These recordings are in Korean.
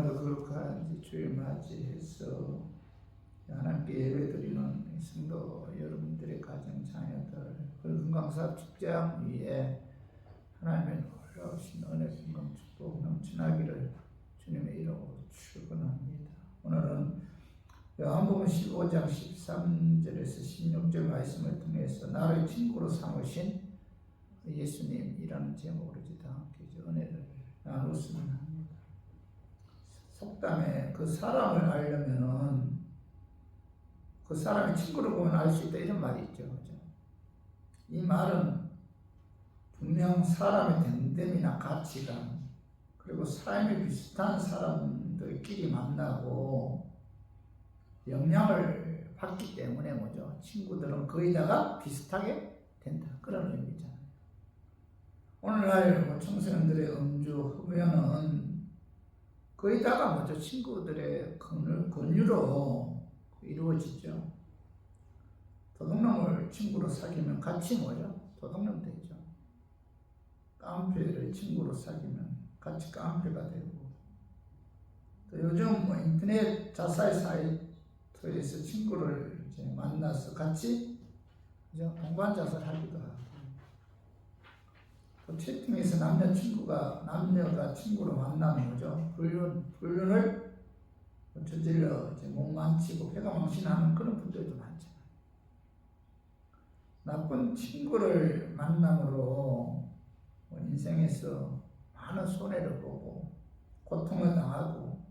오늘날도 거룩한 주일 맞이해서 하나님께 예배드리는 성도 여러분들의 가정 자녀들 건강사업 직장 위에 하나님의 놀라우신 은혜 평강 축복 넘쳐나기를 주님의 이름으로 축원합니다. 오늘은 요한복음 15장 13절에서 16절 말씀을 통해서 나를 친구로 삼으신 예수님이라는 제목으로 다 함께 은혜를 나눴으면 합니다. 속담에 그 사람을 알려면은 그 사람의 친구를 보면 알 수 있다 이런 말이 있죠. 그죠? 이 말은 분명 사람의 됨됨이나 가치관 그리고 삶이 비슷한 사람들끼리 만나고 영향을 받기 때문에 뭐죠? 친구들은 거의다가 비슷하게 된다 그런 의미잖아요. 오늘날 청소년들의 음주 흡연은 거의다가 뭐죠? 친구들의 권유로 이루어지죠. 도둑놈을 친구로 사귀면 같이 뭐죠? 도둑놈 되죠. 깡패를 친구로 사귀면 같이 깡패가 되고, 또 요즘 인터넷 자살 사이트에서 친구를 이제 만나서 같이 동반 자살하기도 하고, 또 채팅에서 남녀가 친구로 만나는 거죠. 불륜을 저질러 몸 망치고 배가 망신하는 그런 분들도 많잖아요. 나쁜 친구를 만남으로 인생에서 많은 손해를 보고 고통을 당하고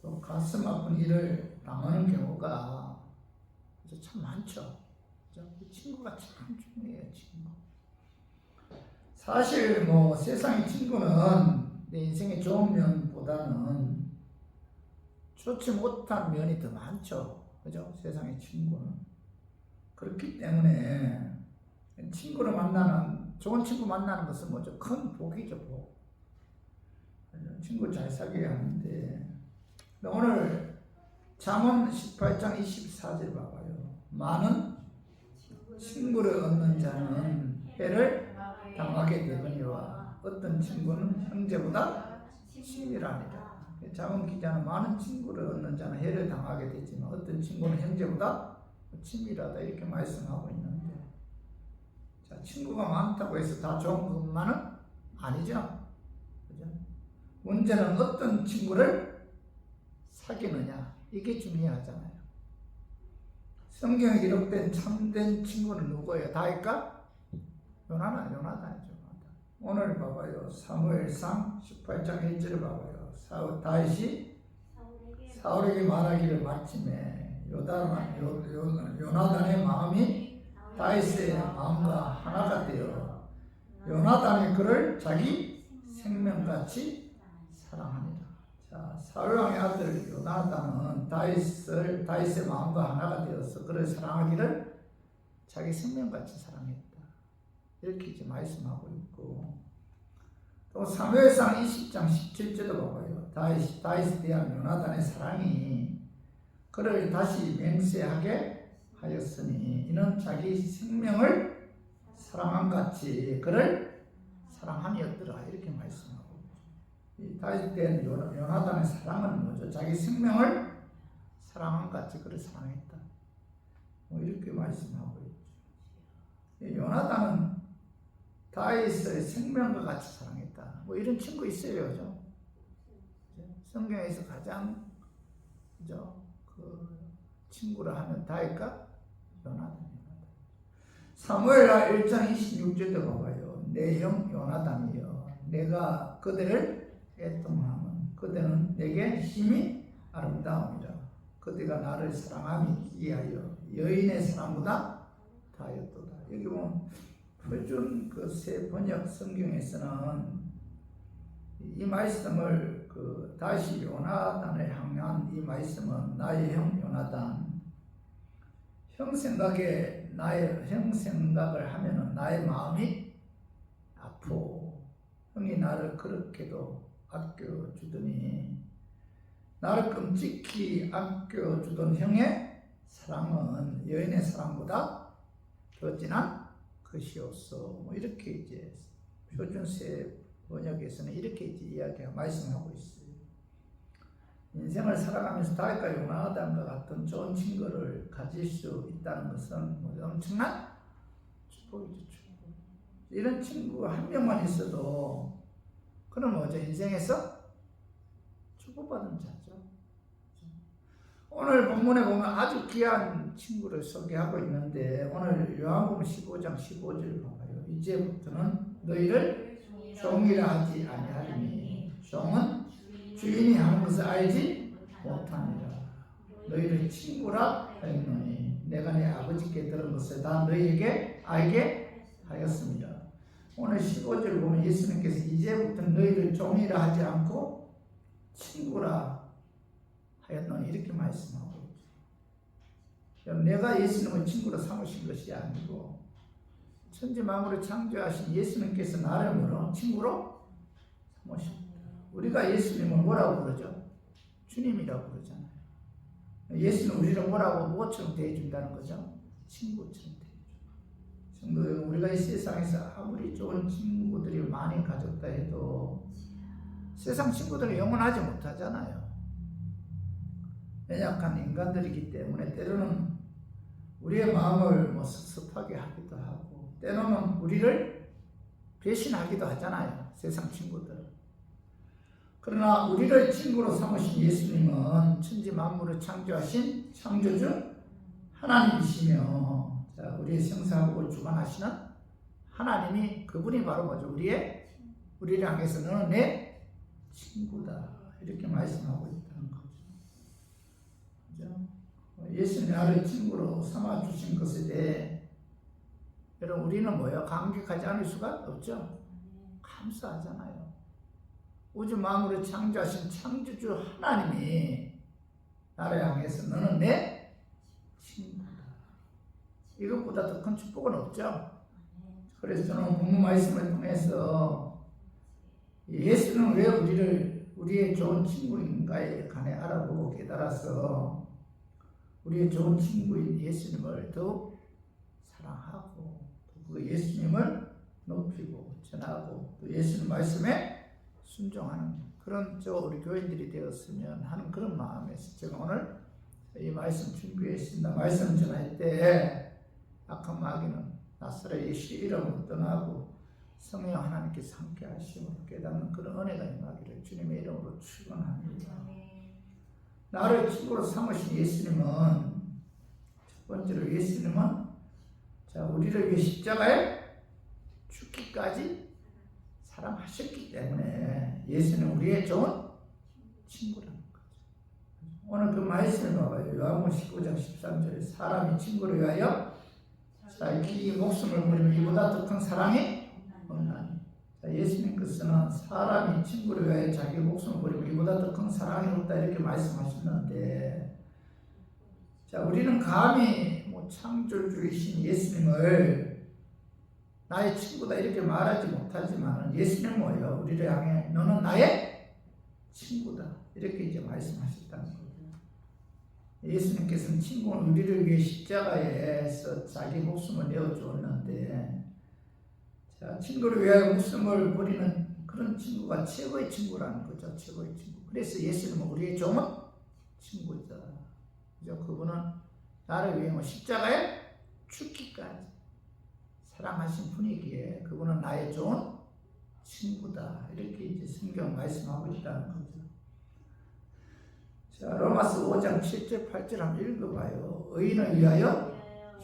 또 가슴 아픈 일을 당하는 경우가 참 많죠. 친구가 참 중요해요. 친구. 사실 세상의 친구는 내 인생의 좋은 면보다는 좋지 못한 면이 더 많죠. 그죠? 세상의 친구는. 그렇기 때문에 좋은 친구 만나는 것은 뭐죠? 큰 복이죠, 복. 친구 잘 사귀어야 하는데. 오늘 잠언 18장 24절 봐봐요. 많은 친구를 얻는 자는 해를 당하게 되거니와 어떤 친구는 형제보다 친밀하니라. 잠언 기자는 많은 친구를 얻는 자는 해를 당하게 되지만 어떤 친구는 형제보다 친밀하다 이렇게 말씀하고 있는데, 자, 친구가 많다고 해서 다 좋은 것만은 아니죠. 그죠? 문제는 어떤 친구를 사귀느냐 이게 중요하잖아요. 성경에 기록된 참된 친구는 누구예요? 다윗과 요나단이죠. 오늘 봐봐요. 사무엘상 18장 1절을 봐봐요. 다윗이 사울에게 말하기를 마침에 요나단의 마음이 다윗의 마음과 하나가 되어 요나단이 그를 자기 생명같이 사랑하니라. 자, 사울왕의 아들 요나단은 다윗의 마음과 하나가 되어서 그를 사랑하기를 자기 생명같이 사랑했다. 이렇게 이제 말씀하고 있고, 또 사무엘상 20장 17절도 봐봐요. 다윗에 대한 요나단의 사랑이 그를 다시 맹세하게 하였으니 이는 자기 생명을 사랑한 같이 그를 사랑하니였더라. 이렇게 말씀하고 있죠. 다윗에 대한 요나단의 사랑은 뭐죠? 자기 생명을 사랑한 같이 그를 사랑했다. 이렇게 말씀하고 있죠. 요나단은 다윗의 생명과 같이 사랑했다. 이런 친구 있어요, 그죠? 성경에서 가장 그 친구를 하면 다윗과 요나단. 사무엘하 1장 26절도 봐봐요. 내 형 요나단이여, 내가 그들을 애통하면 그들은 내게 힘이 아름다움이라. 그들가 나를 사랑함이 기이하여 여인의 사랑보다 다였도다. 여기 보면 표준 새 번역 성경에서는 이 말씀을 다시 요나단을 향한 이 말씀은 나의 형 요나단, 형 생각을 하면은 나의 마음이 아프고 형이 나를 그렇게도 아껴주더니 나를 끔찍히 아껴주던 형의 사랑은 여인의 사랑보다 더 진한 것이었어. 이렇게 이제 표준 새 번역에서는 이렇게 이제 말씀하고 있어요. 인생을 살아가면서 달까 요나단과 같은 좋은 친구를 가질 수 있다는 것은 뭐 엄청난 축복이죠. 축복. 이런 친구가 한 명만 있어도 그럼 뭐죠? 인생에서 축복받은 자죠. 오늘 본문에 보면 아주 귀한 친구를 소개하고 있는데 오늘 요한복음 15장 15절 봐봐요. 이제부터는 너희를 종이라 하지 아니하리니 종은 주인이 하는 것을 알지 못하니라. 너희를 친구라 하였노니 내가 내 아버지께 들은 것을 다 너희에게 알게 하였습니다. 오늘 15절 보면 예수님께서 이제부터 너희를 종이라 하지 않고 친구라 하였노니 이렇게 말씀하고 있죠. 내가 예수님을 친구로 삼으신 것이 아니고 천지 만물을 창조하신 예수님께서 나를 뭐로 친구로 삼으십니다. 우리가 예수님을 뭐라고 부르죠? 주님이라고 부르잖아요. 예수는 우리를 뭐라고 뭐처럼 대해준다는 거죠? 친구처럼 대해준다. 우리가 이 세상에서 아무리 좋은 친구들이 많이 가졌다 해도 세상 친구들은 영원하지 못하잖아요. 연약한 인간들이기 때문에 때로는 우리의 마음을 뭐 섭섭하게 하기도 하고 때로는 우리를 배신하기도 하잖아요. 세상 친구들. 그러나 우리를 친구로 삼으신 예수님은 천지 만물을 창조하신 창조주 하나님이시며 우리의 생사하고 주관하시는 하나님이 그분이 바로 뭐죠? 우리를 향해서 너는 내 친구다 이렇게 말씀하고 있다는 거죠. 그죠? 예수님이 나를 친구로 삼아주신 것에 대해 여러분 우리는 뭐예요? 감격하지 않을 수가 없죠. 감사하잖아요. 우주 만물을 창조하신 창조주 하나님이 나를 향해서 너는 내 친구다. 이것보다 더 큰 축복은 없죠. 그래서 저는 본문 말씀을 통해서 예수는 왜 우리의 좋은 친구인가에 관해 알아보고 깨달아서 우리의 좋은 친구인 예수님을 더욱 사랑하고 그 예수님을 높이고 전하고 또 예수님 말씀에 순종하는 그런 우리 교인들이 되었으면 하는 그런 마음에서 제가 오늘 이 말씀 준비했습니다. 말씀 전할 때 악한 마귀는 나사렛 예수 이름으로 떠나고 성령 하나님께서 함께 하심으로 깨닫는 그런 은혜가 임하기를 주님의 이름으로 축원합니다. 나를 친구로 삼으신 예수님은 첫 번째로 예수님은 우리를 위해 십자가에 죽기까지 사랑하셨기 때문에 예수는 우리의 좋은 친구라는 거죠. 오늘 그 말씀을 봐봐요. 요한복음 19장 13절에 사람이 친구를 위하여 자기 목숨을 버리면 이보다 더 큰 사랑이 없나니. 예수님께서는 사람이 친구를 위하여 자기 목숨을 버리면 이보다 더 큰 사랑이 없다 이렇게 말씀하셨는데 우리는 감히 창조주이신 예수님을 나의 친구다 이렇게 말하지 못하지만 예수님은 뭐예요? 우리를 향해 너는 나의 친구다 이렇게 이제 말씀하셨다는 거예요. 예수님께서는 친구는 우리를 위해 십자가에서 자기 목숨을 내어주었는데 친구를 위하여 목숨을 버리는 그런 친구가 최고의 친구라는 거죠. 최고의 친구. 그래서 예수님은 우리의 좋은 친구다. 그분은 나를 위해 십자가에 죽기까지 사랑하신 분이기에 그분은 나의 좋은 친구다. 이렇게 이제 성경 말씀하고 있다는 거죠. 로마서 5장 7절 8절 한번 읽어봐요. 의인을 위하여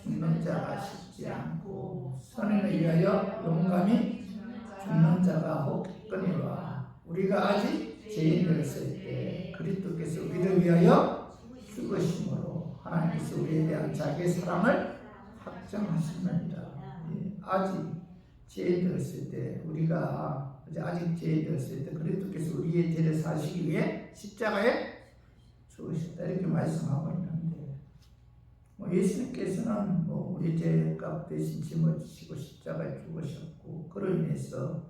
죽는 자가 쉽지 않고 선인을 위하여 용감히 죽는 자가 혹있거니와 우리가 아직 죄인되었을 때 그리스도께서 우리를 위하여 죽으심으로 하나님께서 우리에 대한 자기의 사랑을 확정하시느니라. 아직 죄인되었을 때 우리가 아직 죄인되었을 때 그리스도께서 우리의 죄를 사시기 위해 십자가에 죽으셨다 이렇게 말씀하고 있는데 예수님께서는 우리 죄값 대신 짐을 지시고 십자가에 죽으셨고 그로 인해서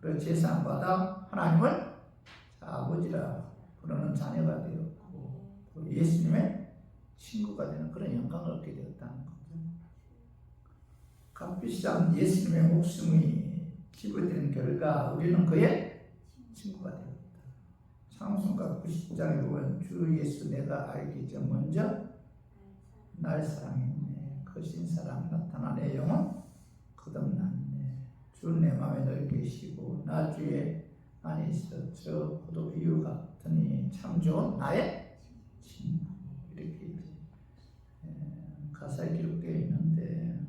우리가 제사함받아 하나님을 아버지라 부르는 자녀가 되었고 또 예수님의 친구가 되는 그런 영광을 얻게 되었다는 거죠. 값비싼 예수님의 목숨이 지불되는 결과 우리는 그의 친구가 되었다. 찬송가 90장에 보면 주 예수 내가 알기 전 먼저 날 사랑했네. 거신 사랑 나타나 내 영혼 거듭났네. 주 내 맘에 늘 계시고 나 주의 안에 있어 저 포도 비유 같으니 참 좋은 나의 친구. 이렇게 가사에 기록되어 있는데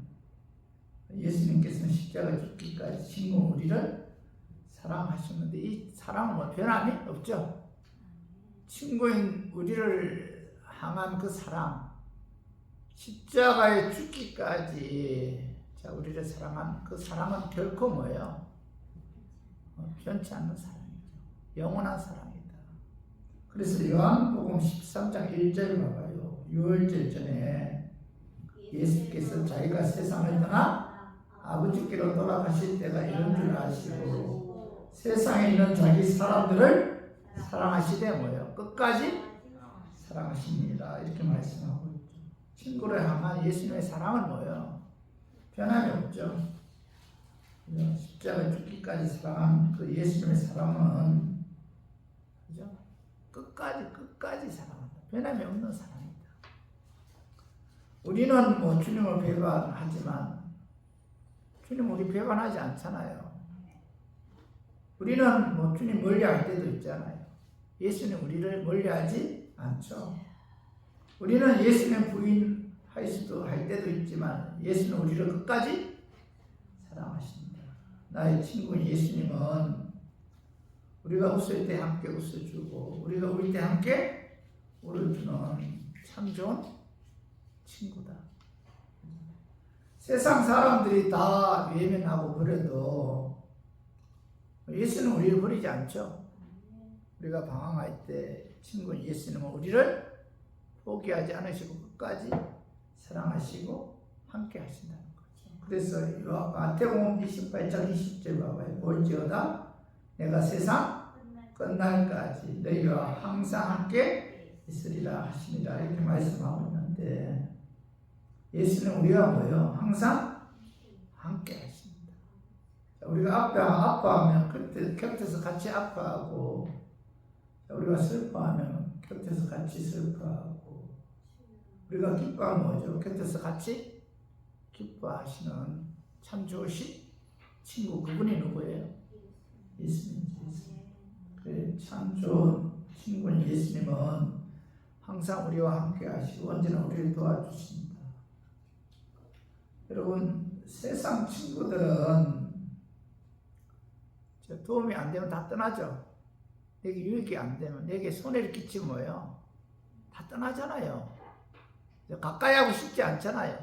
예수님께서는 십자가 죽기까지 친구 우리를 사랑하셨는데 이 사랑은 뭐 변함이 없죠. 친구인 우리를 향한 그 사랑, 십자가에 죽기까지 자 우리를 사랑한 그 사랑은 결코 뭐예요? 변치 않는 사랑이죠. 영원한 사랑이다. 그래서 요한복음 13장 1절 봐봐요. 유월절 전에 예수께서 자기가 세상을 떠나 아버지께로 돌아가실 때가 이런 줄 아시고 세상에 있는 자기 사람들을 사랑하시되 뭐예요? 끝까지 사랑하십니다. 이렇게 말씀하고 있죠. 친구를 향한 예수님의 사랑은 뭐예요? 변함이 없죠. 십자가 죽기까지 사랑한 그 예수님의 사랑은 그죠? 끝까지 사랑한다. 변함이 없는 사랑입니다. 우리는 뭐 주님을 배반하지만 주님 우리 배반하지 않잖아요. 우리는 뭐 주님 멀리할 때도 있잖아요. 예수님 우리를 멀리하지 않죠. 우리는 예수님 부인할 수도 할 때도 있지만 예수는 우리를 끝까지 사랑하십니다. 나의 친구인 예수님은 우리가 웃을 때 함께 웃어주고 우리가 울 때 함께 울어주는 참 좋은 친구다. 세상 사람들이 다 외면하고 버려도 예수는 우리를 버리지 않죠. 우리가 방황할 때 친구인 예수님은 우리를 포기하지 않으시고 끝까지 사랑하시고 함께 하신다는 거죠. 그래서 마태복음 28장 20절 봐봐요. 볼지어다 내가 세상 끝날까지 너희와 항상 함께 있으리라 하시니라 이렇게 말씀하고 있는데 예수는 우리가 뭐예요? 항상 함께 하십니다. 우리가 아파하면 곁에서 같이 아파하고 우리가 슬퍼하면 곁에서 같이 슬퍼하고 우리가 기뻐하면 뭐죠? 곁에서 같이 기뻐하시는 참 좋으신 친구 그분이 누구예요? 예수님이죠. 그래, 참 좋은 친구인 예수님은 항상 우리와 함께 하시고 언제나 우리를 도와주십니다. 여러분 세상 친구들은 도움이 안 되면 다 떠나죠. 내게 유익이 안 되면 내게 손해를 끼치면 뭐예요? 다 떠나잖아요. 가까이 하고 싶지 않잖아요.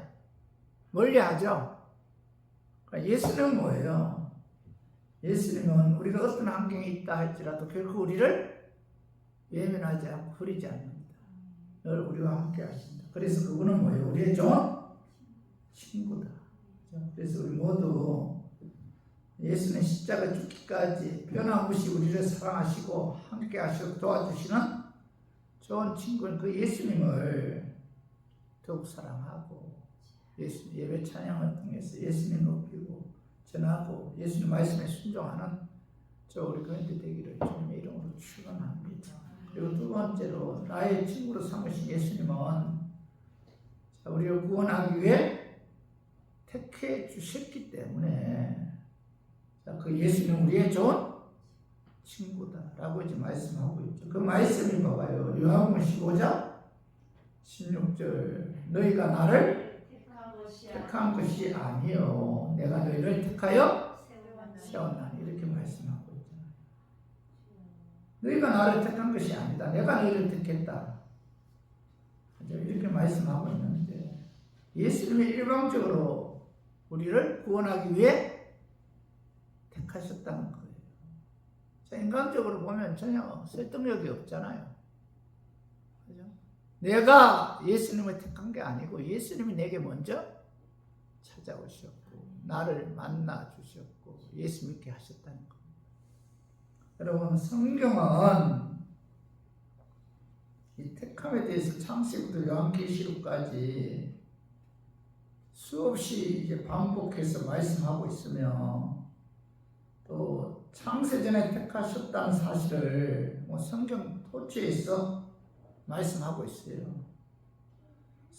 멀리 하죠. 예수님은 뭐예요? 예수님은 우리가 어떤 환경에 있다 할지라도 결코 우리를 외면하지 않고 버리지 않습니다. 늘 우리와 함께 하십니다. 그래서 그분은 뭐예요? 우리의 좋은 친구다. 그래서 우리 모두 예수는 십자가 죽기까지 변함없이 우리를 사랑하시고 함께 하시고 도와주시는 좋은 친구인 그 예수님을 더욱 사랑하고 예수 예배 찬양을 통해서 예수님 높이고 전하고 예수님 말씀에 순종하는 저 우리 그런데 되기를 주님의 이름으로 축원합니다. 그리고 두 번째로 나의 친구로 삼으신 예수님은 우리를 구원하기 위해 택해 주셨기 때문에 그 예수는 우리의 좋은 친구다라고 이제 말씀하고 있죠. 그 말씀이 봐봐요. 요한복음 15장 16절 너희가 나를 택한 것이 아니요 내가 너희를 택하여 세웠나니 이렇게 말씀하고 있잖아요. 너희가 나를 택한 것이 아니다. 내가 너희를 택했다. 이렇게 말씀하고 있는데 예수님이 일방적으로 우리를 구원하기 위해 택하셨다는 거예요. 자, 인간적으로 보면 전혀 설득력이 없잖아요. 그죠? 내가 예수님을 택한 게 아니고 예수님이 내게 먼저 찾아오셨고 나를 만나 주셨고 예수 믿게 하셨다는 겁니다. 여러분 성경은 이 택함에 대해서 창세기부터 요한계시록까지 수없이 이제 반복해서 말씀하고 있으며 또 창세전에 택하셨다는 사실을 성경 토치에서 말씀하고 있어요.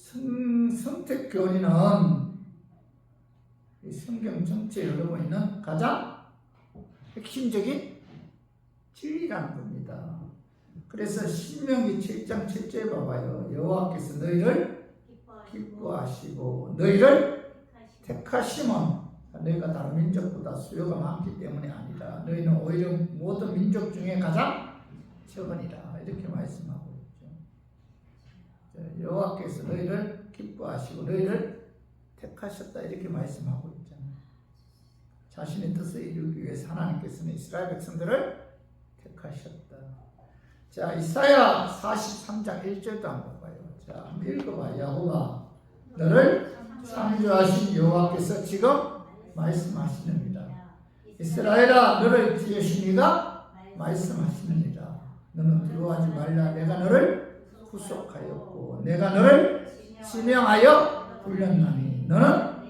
성택교리는 이 성경 전체에 흐르고 있는 가장 핵심적인 진리라는 겁니다. 그래서 신명기 7장 7절에 봐봐요. 여호와께서 너희를 기뻐하시고 너희를 택하심은 너희가 다른 민족보다 수요가 많기 때문이 아니라 너희는 오히려 모든 민족 중에 가장 적으니라 이렇게 말씀하고 있죠. 여호와께서 너희를 기뻐하시고 너희를 택하셨다 이렇게 말씀하고 있잖아요. 자신의 뜻을 이루기 위해서 하나님께서는 이스라엘 백성들을 택하셨다. 자, 이사야 43장 1절도 한번 봐요. 자, 한번 읽어봐. 야호와 너를 창조하신 여호와께서 지금 말씀하시느니라. 이스라엘아 너를 지으신 이가 말씀하시느니라. 너는 두려워하지 말라. 내가 너를 구속하였고 내가 너를 지명하여 불렀나니 너는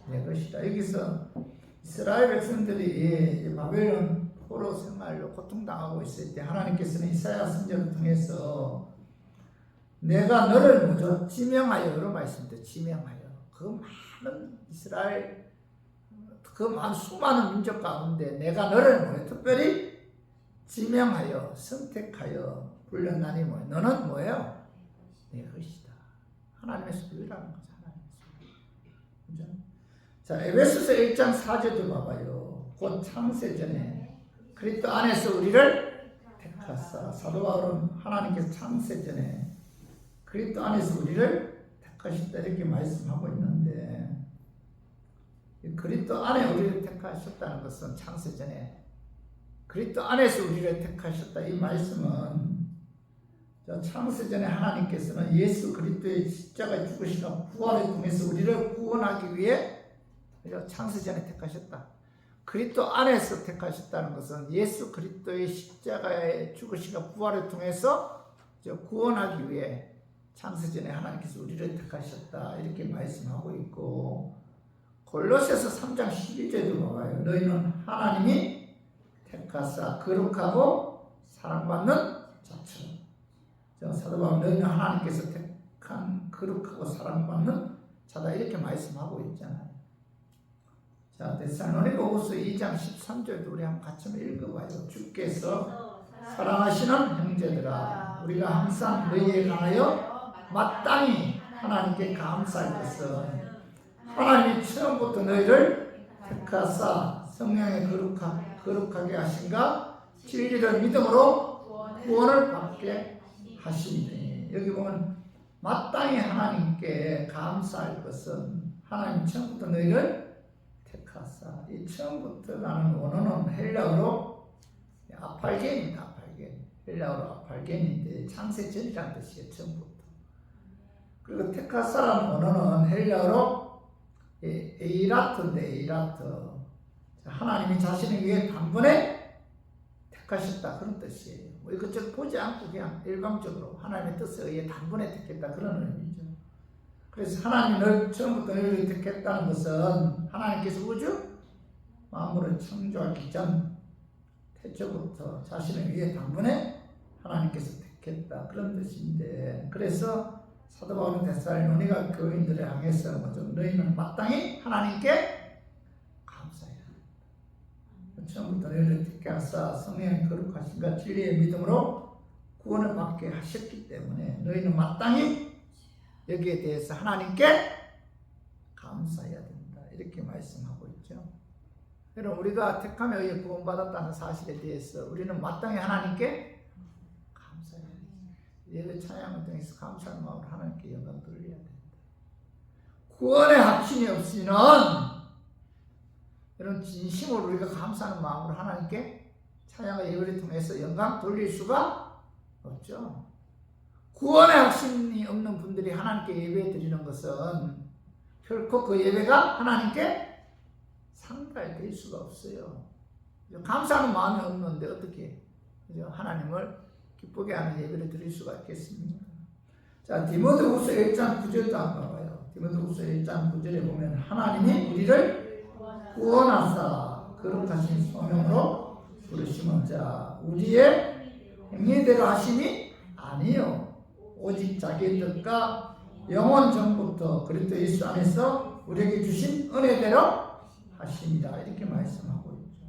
내 것이다. 여기서 이스라엘 백성들이 바벨론 포로 생활로 고통당하고 있을 때 하나님께서는 이사야 선지자를 통해서 내가 너를 먼저 지명하여로 말씀드려. 지명하여 그 많은 이스라엘 그 많은 수많은 민족 가운데 내가 너를 뭐예요? 특별히 지명하여 선택하여 불렀나니 뭐예요? 너는 뭐예요? 내 것이다. 하나님의 소유라는 거죠. 하나님의 소유. 자, 에베소서 1장 4절도 봐봐요. 곧 창세전에 그리스도 안에서 우리를 택하사. 사도 바울은 하나님께서 창세전에 그리스도 안에서 우리를 택하셨다 이렇게 말씀하고 있는데 그리스도 안에 우리를 택하셨다는 것은 창세전에 그리스도 안에서 우리를 택하셨다 이 말씀은 창세전에 하나님께서는 예수 그리스도의 십자가의 죽으심과 부활을 통해서 우리를 구원하기 위해 창세전에 택하셨다. 그리스도 안에서 택하셨다는 것은 예수 그리스도의 십자가의 죽으심과 부활을 통해서 구원하기 위해 창세전에 하나님께서 우리를 택하셨다 이렇게 말씀하고 있고 골로새서 3장 11절도 봐봐요. 너희는 하나님이 택하사 거룩하고 사랑받는 자처럼. 사도 바울 너희는 하나님께서 택한 거룩하고 사랑받는 자다 이렇게 말씀하고 있잖아요. 자, 데살로니가후서 2장 13절도 우리 한번 같이 한번 읽어봐요. 주께서 사랑하시는 형제들아 우리가 항상 너희에 관하여 마땅히 하나님께 감사할 것은 하나님이 처음부터 너희를 택하사 성령의 거룩하게 하신가 진리를 믿음으로 구원을 받게 하시니. 여기 보면 마땅히 하나님께 감사할 것은 하나님 처음부터 너희를 택하사. 이 처음부터라는 원어는 헬라어로 아팔겐입니다. 아팔겐. 헬라어로 아팔겐인데 창세전이라는 뜻이에요. 처음부터. 그리고 택하사라는 원어는 헬라어로 에이라트인데 에이라트. 하나님이 자신을 위해 단번에 택하셨다 그런 뜻이에요. 뭐 이것저것 보지 않고 그냥 일방적으로 하나님의 뜻에 의해 단번에 택했다 그런 의미죠. 그래서 하나님이 널 처음부터 너희를 택했다는 것은 하나님께서 우주 만물을 창조하기 전 태초부터 자신을 위해 단번에 하나님께서 택했다 그런 뜻인데 그래서 사도 바울은 데살로니가 교인들을 향해서 먼저 너희는 마땅히 하나님께 감사해야 한다. 처음부터 너희를 택하사 성령의 거룩하신가 진리의 믿음으로 구원을 받게 하셨기 때문에 너희는 마땅히 여기에 대해서 하나님께 감사해야 된다. 이렇게 말씀하고 있죠. 여러분 우리가 택함에 의해 구원받았다는 사실에 대해서 우리는 마땅히 하나님께 예배 찬양을 통해서 감사하는 마음으로 하나님께 영광 돌려야 된다. 구원의 확신이 없이는 이런 진심으로 우리가 감사하는 마음으로 하나님께 찬양과 예배를 통해서 영광 돌릴 수가 없죠. 구원의 확신이 없는 분들이 하나님께 예배 드리는 것은 결코 그 예배가 하나님께 상달될 수가 없어요. 감사하는 마음이 없는데 어떻게 하나님을 기쁘게 하는 예배를 드릴 수가 있겠습니까? 자, 디모데후서 1장 9절도 한번 봐요. 디모데후서 1장 9절에 보면 하나님이 우리를 구원하사 거룩하신 소명으로 부르시는 자 우리의 행위대로 하심이 아니요 오직 자기의 뜻과 영원 전부터 그리스도 예수 안에서 우리에게 주신 은혜대로 하심이다. 이렇게 말씀하고 있죠.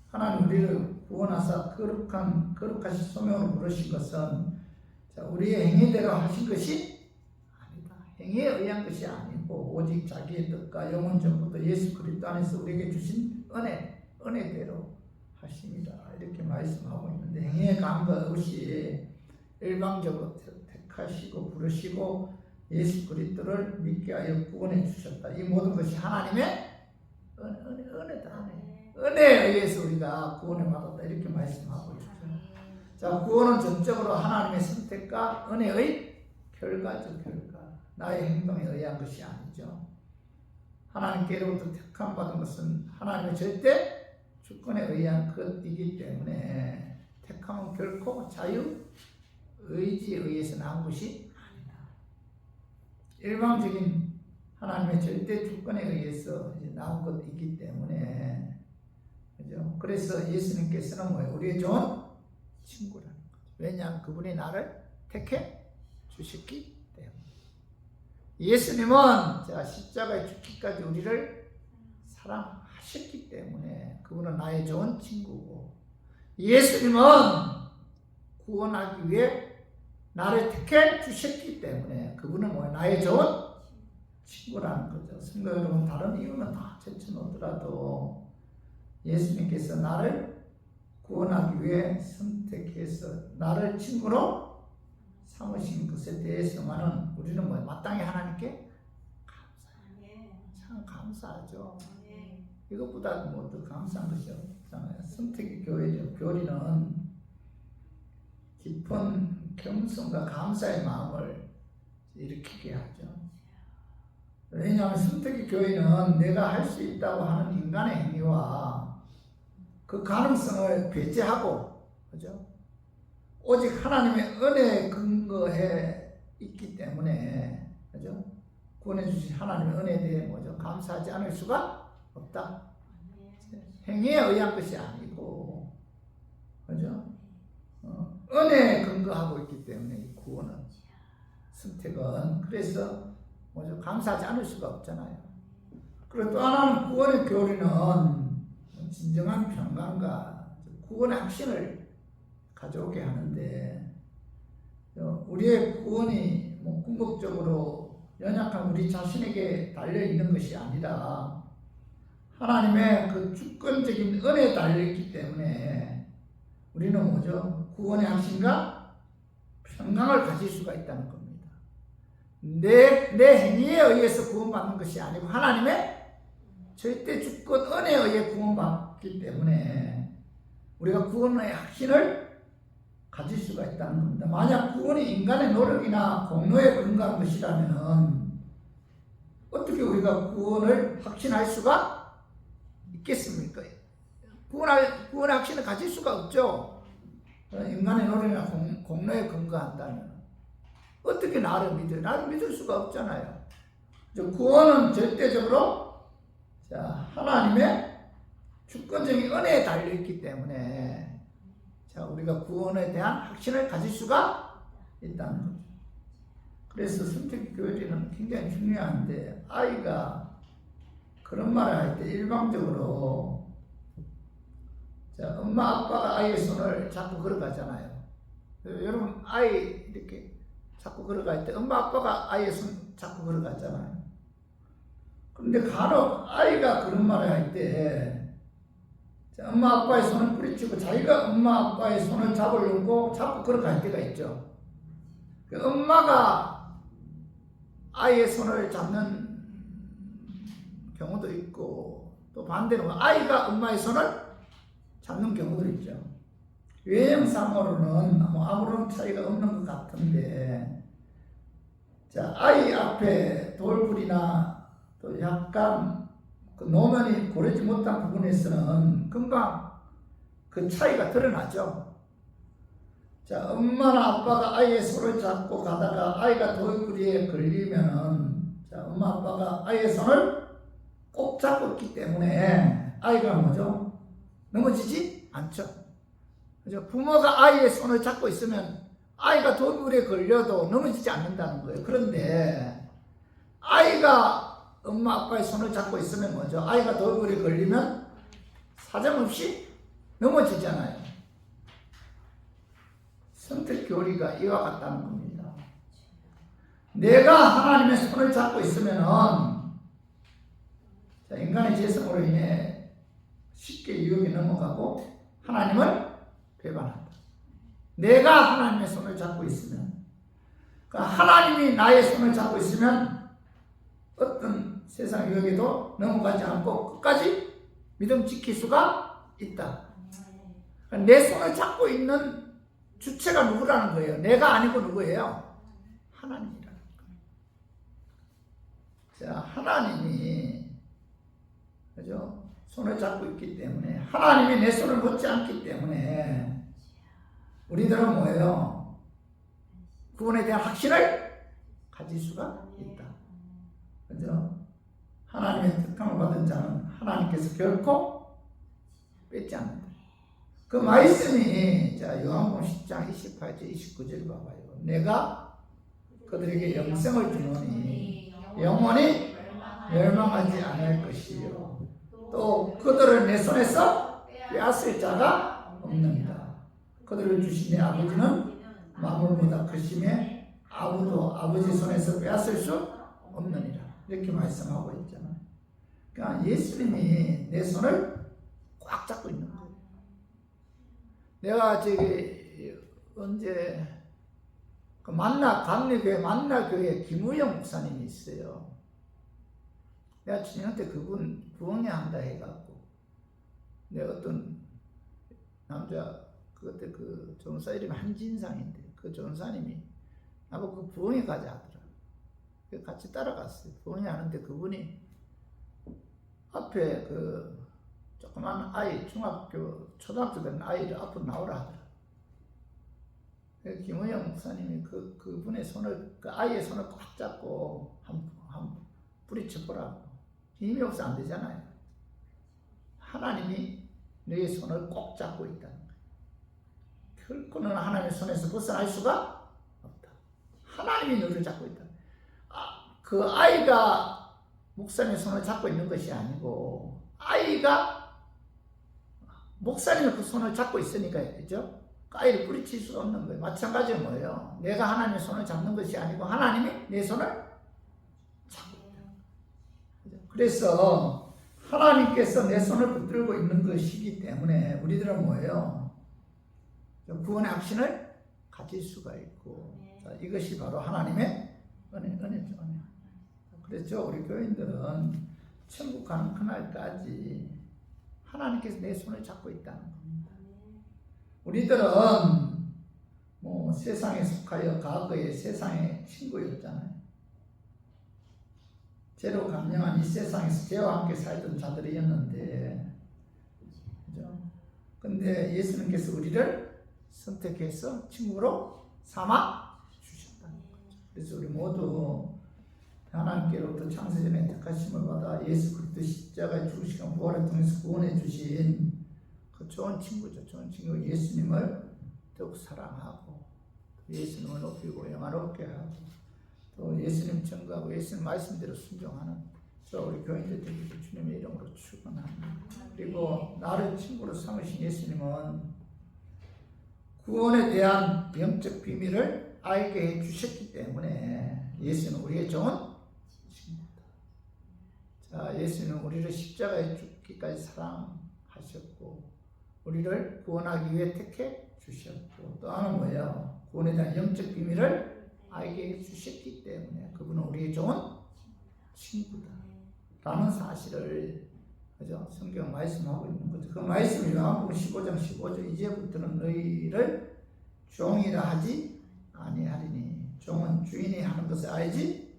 하나님 우리를 구원하사 거룩하신 소명으로 부르신 것은 우리의 행위대로 하신 것이 아니다. 행위에 의한 것이 아니고 오직 자기의 뜻과 영원 전부터 예수 그리스도 안에서 우리에게 주신 은혜대로 하십니다. 이렇게 말씀하고 있는데 행위에 감각 없이 일방적으로 택하시고 부르시고 예수 그리스도를 믿게 하여 구원해 주셨다. 이 모든 것이 하나님의 은혜다. 은혜에 의해서 우리가 구원을 받았다. 이렇게 말씀하고 있죠. 자, 구원은 전적으로 하나님의 선택과 은혜의 결과죠. 결과. 나의 행동에 의한 것이 아니죠. 하나님께로부터 택함 받은 것은 하나님의 절대 주권에 의한 것이기 때문에 택함은 결코 자유 의지에 의해서 나온 것이 아니다. 일방적인 하나님의 절대 주권에 의해서 나온 것이기 때문에 그죠? 그래서 예수님께서는 뭐예요? 우리의 좋은 친구라는 거죠. 왜냐하면 그분이 나를 택해 주셨기 때문에. 예수님은 십자가에 죽기까지 우리를 사랑하셨기 때문에 그분은 나의 좋은 친구고, 예수님은 구원하기 위해 나를 택해 주셨기 때문에 그분은 뭐예요? 나의 좋은 친구라는 거죠. 성도 여러분, 다른 이유는 다 제쳐놓더라도 예수님께서 나를 구원하기 위해 선택해서 나를 친구로 삼으신 것에 대해서만은 우리는 뭐 마땅히 하나님께 감사해요. 참 감사하죠. 이것보다 뭐 더 감사한 것이 없잖아요. 선택의 교회죠. 교리는 깊은 겸손과 감사의 마음을 일으키게 하죠. 왜냐하면 선택의 교회는 내가 할 수 있다고 하는 인간의 행위와 그 가능성을 배제하고, 그죠? 오직 하나님의 은혜에 근거해 있기 때문에, 그죠? 구원해 주신 하나님의 은혜에 대해 뭐죠? 감사하지 않을 수가 없다. 행위에 의한 것이 아니고, 그죠? 은혜에 근거하고 있기 때문에 이 구원은, 선택은. 그래서 뭐죠? 감사하지 않을 수가 없잖아요. 그리고 또 하나는 구원의 교리는 진정한 평강과 구원의 확신을 가져오게 하는데, 우리의 구원이 뭐 궁극적으로 연약한 우리 자신에게 달려 있는 것이 아니라 하나님의 그 주권적인 은혜에 달려 있기 때문에 우리는 뭐죠? 구원의 확신과 평강을 가질 수가 있다는 겁니다. 내 행위에 의해서 구원받는 것이 아니고 하나님의 절대 주권 은혜에 의해 구원받기 때문에 우리가 구원의 확신을 가질 수가 있다는 겁니다. 만약 구원이 인간의 노력이나 공로에 근거한 것이라면 어떻게 우리가 구원을 확신할 수가 있겠습니까? 구원의 확신을 가질 수가 없죠. 인간의 노력이나 공로에 근거한다면 어떻게 나를 믿어요? 나를 믿을 수가 없잖아요. 구원은 절대적으로 하나님의 주권적인 은혜에 달려있기 때문에 우리가 구원에 대한 확신을 가질 수가 있다는 거죠. 그래서 선택 교리는 굉장히 중요한데, 아이가 그런 말을 할 때 일방적으로 엄마 아빠가 아이의 손을 잡고 걸어가잖아요. 여러분, 아이 이렇게 자꾸 걸어갈 때 엄마 아빠가 아이의 손 잡고 걸어가잖아요. 그런데 간혹 아이가 그런 말을 할 때 엄마 아빠의 손을 뿌리치고 자기가 엄마 아빠의 손을 잡으려고 자꾸 걸어갈 때가 있죠. 엄마가 아이의 손을 잡는 경우도 있고, 또 반대로 아이가 엄마의 손을 잡는 경우도 있죠. 외형상으로는 아무런 차이가 없는 것 같은데, 아이 앞에 돌불이나 또 약간 그 노면이 고르지 못한 부분에서는 금방 그 차이가 드러나죠. 엄마나 아빠가 아이의 손을 잡고 가다가 아이가 돌부리에 걸리면은 엄마 아빠가 아이의 손을 꼭 잡고 있기 때문에 아이가 뭐죠? 넘어지지 않죠. 그죠? 부모가 아이의 손을 잡고 있으면 아이가 돌물에 걸려도 넘어지지 않는다는 거예요. 그런데 아이가 엄마 아빠의 손을 잡고 있으면 뭐죠? 아이가 돌물에 걸리면 사정없이 넘어지잖아요. 선택 교리가 이와 같다는 겁니다. 내가 하나님의 손을 잡고 있으면은 인간의 재성으로 인해 쉽게 유혹에 넘어가고 하나님을 배반한다. 내가 하나님의 손을 잡고 있으면, 그러니까 하나님이 나의 손을 잡고 있으면 어떤 세상 유혹에도 넘어가지 않고 끝까지 믿음 지킬 수가 있다. 그러니까 내 손을 잡고 있는 주체가 누구라는 거예요? 내가 아니고 누구예요? 하나님이라는 거예요. 자, 하나님이, 그죠? 손을 잡고 있기 때문에, 하나님이 내 손을 놓지 않기 때문에 우리들은 뭐예요? 구원에 대한 확신을 가질 수가 있다. 그죠? 하나님의 특강을 받은 자는 하나님께서 결코 뺏지 않는다. 그 말씀이, 자, 요한복음 10장 28절 29절 봐봐요. 내가 그들에게 영생을 주노니 영원히 멸망하지 않을 것이요 또 그들을 내 손에서 빼앗을 자가 없느니라. 그들을 주신 내 아버지는 만물보다 크심에 아무도 아버지 손에서 빼앗을 수 없느니라. 이렇게 말씀하고 있잖아요. 그러니까 예수님이 내 손을 꽉 잡고 있는 거예요. 내가 언제 그 강리교회 만나교회 김우영 목사님이 있어요. 내가 주님한 테 그분 부흥회한다 해갖고 내가 어떤 남자 그때 그 전사 이름이 한진상인데 그 전사님이 나보고 그 부흥회 가자 하더라. 같이 따라갔어요. 부흥회 하는데 그분이 앞에 그 조그만 아이 중학교 초등학교 된 아이를 앞으로 나오라 하더라. 김우영 목사님이 그분의 손을 그 아이의 손을 꽉 잡고 한 뿌리쳐보라고. 힘이 없어 안 되잖아요. 하나님이 너의 손을 꼭 잡고 있다는 거예요. 결코 너는 하나님의 손에서 벗어날 수가 없다. 하나님이 너를 잡고 있다. 그 아이가 목사님의 손을 잡고 있는 것이 아니고 아이가 목사님의 그 손을 잡고 있으니까, 그죠? 그 아이를 뿌리칠 수 없는 거예요. 마찬가지로 뭐예요? 내가 하나님의 손을 잡는 것이 아니고 하나님이 내 손을 잡고 있다. 그래서 하나님께서 내 손을 붙들고 있는 것이기 때문에 우리들은 뭐예요? 구원의 확신을 가질 수가 있고, 자, 이것이 바로 하나님의 은혜죠. 그렇죠. 우리 교인들은 천국 가는 그날까지 하나님께서 내 손을 잡고 있다는 겁니다. 우리들은 뭐 세상에 속하여 과거에 세상의 친구였잖아요. 죄로 감령한 이 세상에서 죄와 함께 살던 자들이었는데, 그죠? 근데 예수님께서 우리를 선택해서 친구로 삼아 주셨다는 거죠. 그래서 우리 모두 하나님께로부터 창세전에 택하심을 받아 예수 그리스도 십자가의 죽으시고 부활을 통해서 구원해 주신 그 좋은 친구죠. 좋은 친구 예수님을 더욱 사랑하고 예수님을 높이고 영화롭게 하고 또 예수님 증거하고 예수님 말씀대로 순종하는 저 우리 교인들 되기를 주님의 이름으로 축원합니다. 그리고 나를 친구로 삼으신 예수님은 구원에 대한 영적 비밀을 알게 해주셨기 때문에 예수는 우리의 좋은 친구다. 자, 예수는 우리를 십자가에 죽기까지 사랑하셨고 우리를 구원하기 위해 택해 주셨고 또 하나는 뭐예요? 구원에 대한 영적 비밀을 알게 해주셨기 때문에 그분은 우리의 좋은 친구다 라는 사실을, 그죠? 성경 말씀하고 있는 거죠. 그 말씀이 요한복음 15장 15절 이제부터는 너희를 종이라 하지 아니하리니 종은 주인이 하는 것을 알지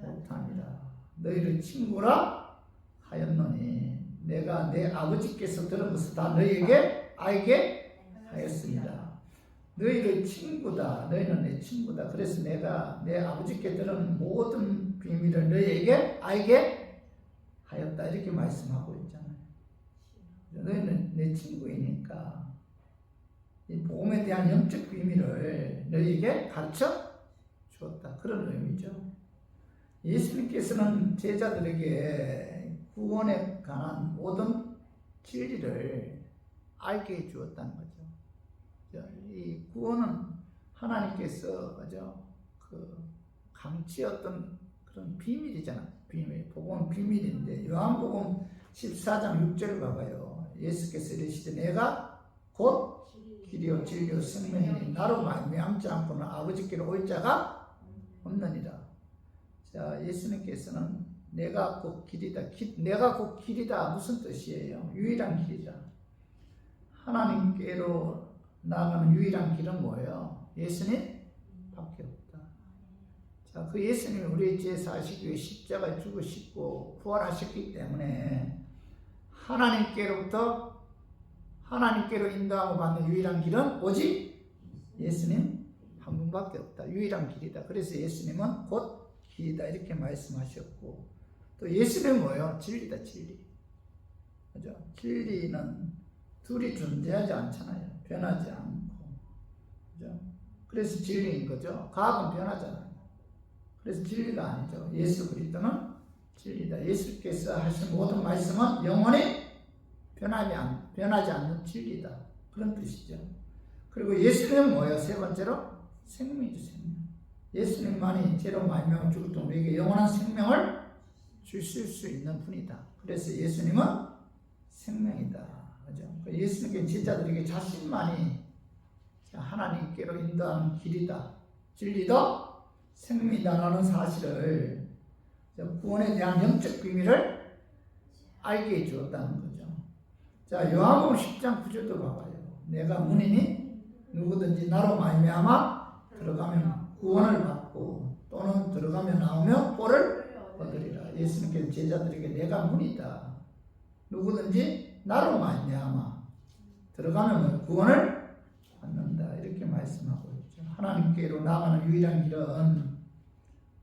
못합니다. 너희를 친구라 하였노니 내가 내 아버지께서 들은 것을 다 너희에게 알게 하였습니다. 너희를 친구다. 너희는 내 친구다. 그래서 내가 내 아버지께 들은 모든 비밀을 너희에게 알게 하였다. 이렇게 말씀하고 있잖아요. 너희는 내 친구이니까 이 복음에 대한 영적 비밀을 너희에게 가르쳐 주었다. 그런 의미죠. 예수님께서는 제자들에게 구원에 관한 모든 진리를 알게 해 주었다는 거죠. 이 구원은 하나님께서 그 감추었던 그런 비밀이잖아. 비밀. 복음은 비밀인데 요한복음 14장 6절을 봐봐요. 예수께서 이르시되 내가 곧 길이요 진리요 생명이니 나로 말미암지 않고는 아버지께로 올 자가 없느니라. 자, 예수님께서는 내가 곧 길이다. 내가 곧 길이다. 무슨 뜻이에요? 유일한 길이다. 하나님께로 나아가는 유일한 길은 뭐예요? 예수님 밖에 없다. 자, 그 예수님이 우리의 죄 사시기 위해 십자가에 죽으시고 부활하셨기 때문에 하나님께로 인도하고 받는 유일한 길은 오직 예수님 한 분밖에 없다. 유일한 길이다. 그래서 예수님은 곧 길이다 이렇게 말씀하셨고, 또 예수님은 뭐예요? 진리다. 진리. 그죠? 진리는 둘이 존재하지 않잖아요. 변하지 않고. 그죠? 그래서 진리인 거죠. 과학은 변하잖아요. 그래서 진리가 아니죠. 예수 그리스도는 진리다. 예수께서 하신 모든 말씀은 영원히 변하지 않는 진리다. 그런 뜻이죠. 그리고 예수님은 뭐예요? 세 번째로 생명이죠. 생명. 예수님만이 죄로 말미암아 죽었던 우리에게 영원한 생명을 주실 수 있는 분이다. 그래서 예수님은 생명이다. 그죠? 예수님께 제자들에게 자신만이 하나님께로 인도하는 길이다. 진리도 생명이다라는 사실을, 구원에 대한 영적 비밀을 알게 해 주었다는 거죠. 자, 요한복음 10장 9절도 봐봐요. 내가 문이니 누구든지 나로 말미암아 들어가면 구원을 받고 또는 들어가며 나오며 꼴을 얻으리라. 예수님께서 제자들에게 내가 문이다. 누구든지 나로 말미암아 들어가면 구원을 받는다. 이렇게 말씀하고 있죠. 하나님께로 나가는 유일한 길은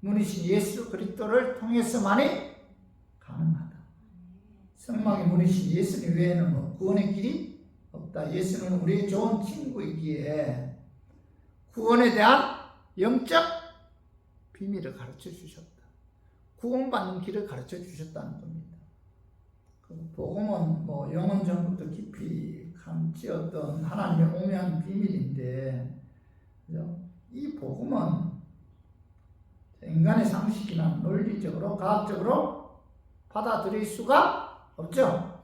문이신 예수 그리스도를 통해서만이 가능하다. 성막의 문이신 예수님 외에는 뭐 구원의 길이 없다. 예수는 우리의 좋은 친구이기에 구원에 대한 영적 비밀을 가르쳐 주셨다. 구원받는 길을 가르쳐 주셨다는 겁니다. 복음은 뭐 영원 전부터 깊이 감추었던 하나님의 오묘한 비밀인데, 그죠? 이 복음은 인간의 상식이나 논리적으로 과학적으로 받아들일 수가 없죠.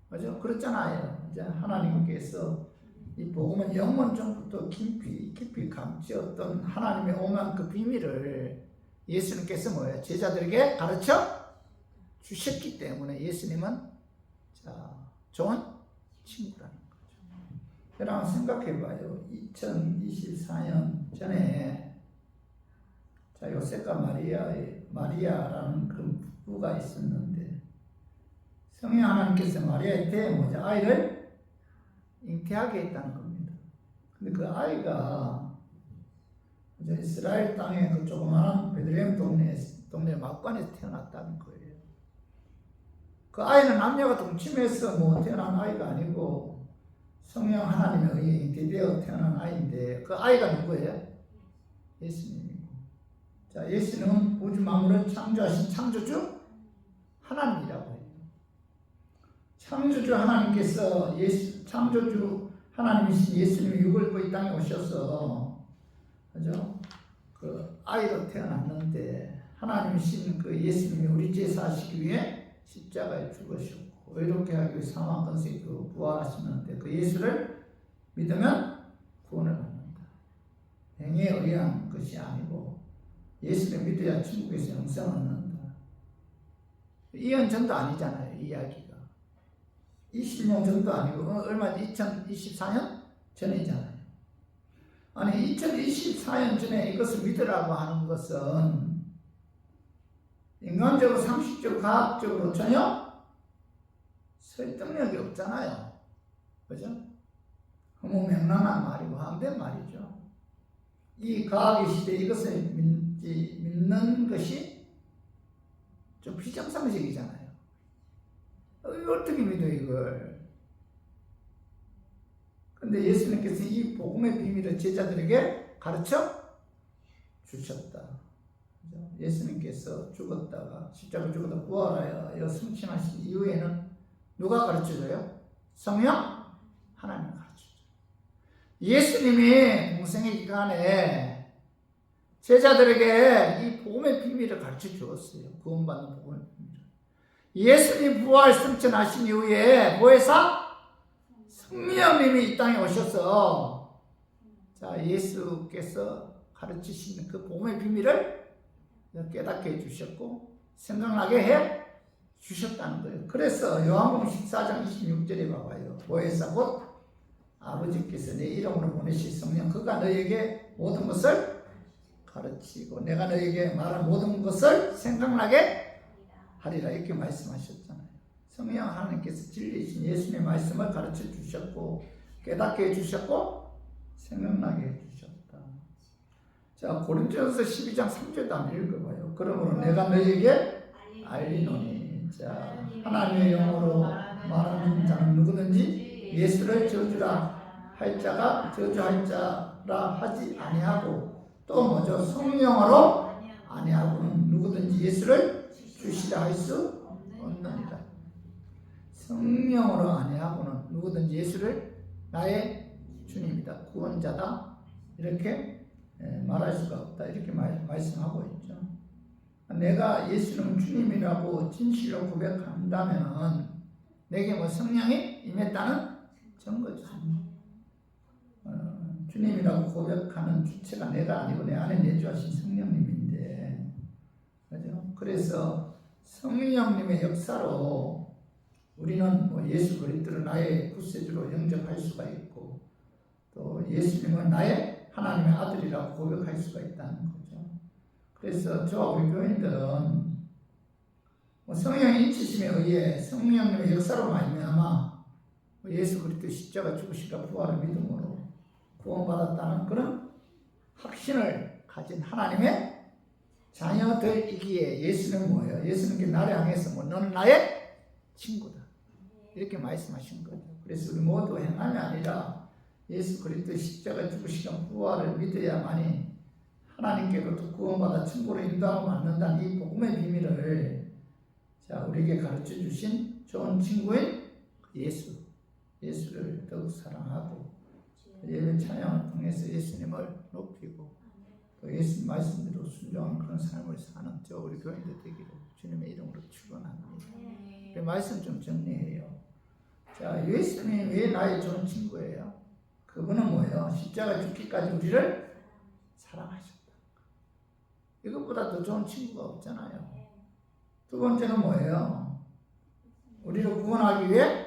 그죠? 그렇잖아요. 이제 하나님께서 이 복음은 영원 전부터 깊이 감추었던 하나님의 오묘한 그 비밀을 예수님께서 뭐예요? 제자들에게 가르쳐 주셨기 때문에 예수님은 좋은 친구라는 거죠. 여러분 생각해봐요. 2024년 전에 요셉과 마리아라는 그런 부부가 있었는데, 성령 하나님께서 마리아의 태에 아이를 잉태하게 했다는 겁니다. 근데 그 아이가 이스라엘 땅의 그 조그마한 베들레헴 동네 막관에서 태어났다는 거예요. 그 아이는 남녀가 동침해서 태어난 아이가 아니고 성령 하나님에 의해 잉태되어 태어난 아이인데, 그 아이가 누구예요? 예수님이고. 자, 예수님은 우주 만물을 창조하신 창조주 하나님이라고 해요. 창조주 하나님께서 창조주 하나님이신 예수님이 육을 입고 이 땅에 오셔서, 그죠? 그 아이로 태어났는데, 하나님이신 그 예수님이 우리 죄 사시기 위해 십자가에 죽으셨고 의롭게 하기 위해 사망 권세 부활하시는데, 그 예수를 믿으면 구원을 받는다. 행위에 의한 것이 아니고 예수를 믿어야 천국에서 영생을 얻는다. 이언전도 아니잖아요. 이 이야기가 20년 전도 아니고 얼마 2024년 전이잖아요. 아니 2024년 전에 이것을 믿으라고 하는 것은 인간적으로 상식적으로 과학적으로 전혀 설득력이 없잖아요. 그죠? 너무 명랑한 말이고 함된 말이죠. 이 과학의 시대에 이것을 믿는 것이 좀 비정상적이잖아요. 어떻게 믿어 이걸? 근데 예수님께서 이 복음의 비밀을 제자들에게 가르쳐 주셨다. 예수님께서 죽었다가 십자가 죽었다 부활하여 승천하신 이후에는 누가 가르쳐줘요? 성령? 하나님이 가르쳐줘요. 예수님이 공생의 기간에 제자들에게 이 복음의 비밀을 가르쳐 주었어요. 구원받는 복음의 비밀을. 예수님 부활 승천하신 이후에 보혜사 성령님이 이 땅에 오셔서 자 예수께서 가르치시는 그 복음의 비밀을 깨닫게 해주셨고 생각나게 해 주셨다는 거예요. 그래서 요한복음 14장 26절에 봐봐요. 보혜사 곧 아버지께서 내 이름으로 보내신 성령 그가 너에게 모든 것을 가르치고 내가 너에게 말한 모든 것을 생각나게 하리라 이렇게 말씀하셨잖아요. 성령 하나님께서 진리이신 예수님의 말씀을 가르쳐 주셨고 깨닫게 해주셨고 생각나게 해주셨다. 자 고린도전서 12장 3절도 한번 읽어봐요. 그러므로 내가 너에게 알리노니 자 하나님의 영으로 말하는 자는 누구든지 예수를 저주라 할 자가 저주할 자라 하지 아니하고 또 뭐죠? 성령으로 아니하고는 누구든지 예수를 주시라 할 수 없느니라. 성령으로 아니하고는 누구든지 예수를 나의 주님이다 구원자다 이렇게 말할 수가 없다 이렇게 말씀하고 있죠. 내가 예수는 주님이라고 진실로 고백한다면 내게 뭐 성령이 임했다는 증거죠. 주님이라고 고백하는 주체가 내가 아니고 내 안에 내주하신 성령님인데, 그죠? 그래서 성령님의 역사로 우리는 뭐 예수 그리스도를 나의 구세주로 영접할 수가 있고, 또 예수님은 나의 하나님의 아들이라고 고백할 수가 있다는 거죠. 그래서 저와 우리 교인들은 뭐 성령의 인치심에 의해 성령님의 역사로 말미암아 예수 그리스도 십자가 죽으시고 부활을 믿음으로 구원받았다는 그런 확신을 가진 하나님의 자녀들이기에 예수는 뭐예요? 예수는 나를 향해서 뭐 너는 나의 친구다 이렇게 말씀하신 거죠. 그래서 우리 모두 행함이 아니라 예수 그리스도 십자가 죽으시고 부활을 믿어야만이 하나님께로부터 구원받아 천국으로 인도함을 받는다는 이 복음의 비밀을 자 우리에게 가르쳐 주신 좋은 친구인 예수를 더욱 사랑하고 예배 찬양을 통해서 예수님을 높이고 또 예수님 말씀대로 순종하는 그런 삶을 사는 저 우리 교인들 되기를 주님의 이름으로 축원합니다. 그 말씀 좀 정리해요. 자 예수님이 왜 나의 좋은 친구예요? 그분은 뭐예요? 십자가 죽기까지 우리를 사랑하셨다. 이것보다 더 좋은 친구가 없잖아요. 두 번째는 뭐예요? 우리를 구원하기 위해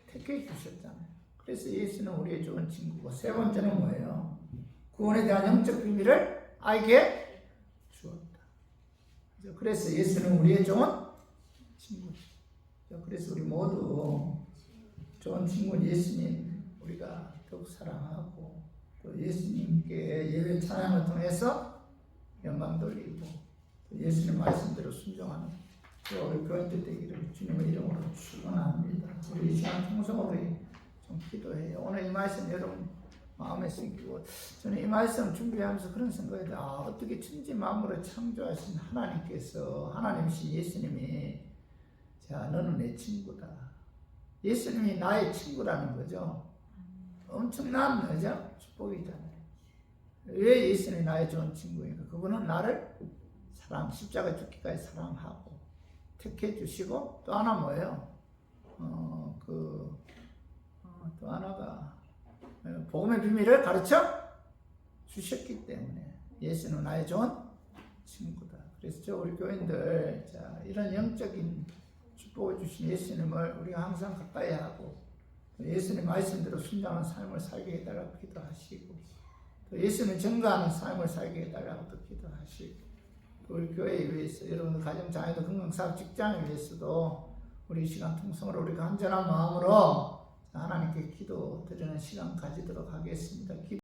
택해 주셨잖아요. 그래서 예수는 우리의 좋은 친구고, 세 번째는 뭐예요? 구원에 대한 영적 비밀을 알게 주었다. 그래서 예수는 우리의 좋은 친구죠. 그래서 우리 모두 좋은 친구는 예수님 우리가 더욱 사랑하고 또 예수님께 예배 찬양을 통해서 영광 돌리고 또 예수님 말씀대로 순종하는 우리 교인들 되기를 주님의 이름으로 축원합니다. 우리 이 시간 통성으로 좀 기도해요. 오늘 이 말씀 여러분 마음에 새기고 저는 이 말씀 준비하면서 그런 생각이 어떻게 천지 만물을 창조하신 하나님께서 하나님이신 예수님이 자 너는 내 친구다. 예수님이 나의 친구라는 거죠. 엄청난 거죠? 축복이잖아요. 왜 예수님이 나의 좋은 친구인가? 그분은 나를 십자가 죽기까지 사랑하고 택해 주시고 또 하나 뭐예요? 또 하나가 복음의 비밀을 가르쳐 주셨기 때문에 예수는 나의 좋은 친구다. 그래서 저 우리 교인들 자 이런 영적인 축복을 주신 예수님을 우리가 항상 가까이 하고 예수님 말씀대로 순종하는 삶을 살게 해달라고 기도하시고 또 예수님 증거하는 삶을 살게 해달라고 또 기도하시고 또 우리 교회에 위해서 여러분 가정 자녀들 건강사업 직장을 위해서도 우리 이 시간 통성으로 우리가 한전한 마음으로 하나님께 기도 드리는 시간 가지도록 하겠습니다.